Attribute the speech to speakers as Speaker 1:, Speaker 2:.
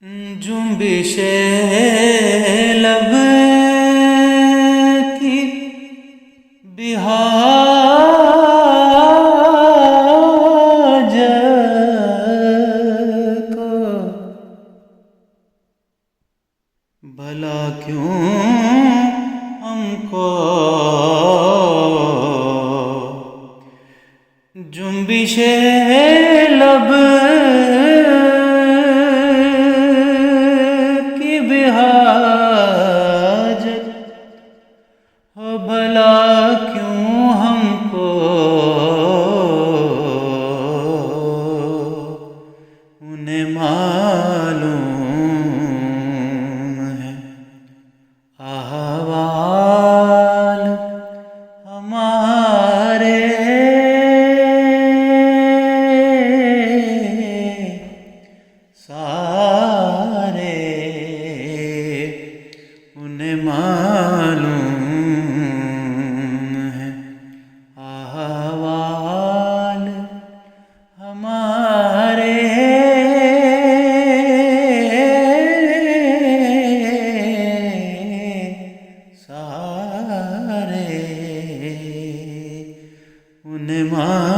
Speaker 1: جنبش لب کی بحاجت کو بھلا کیوں ہم کو جنبش لب ہو بھلا کیوں ہم کو انہیں معلوم ہے احوال ہمارے سارے انہیں معلوم ہے احوال ہمارے سارے انہیں معلوم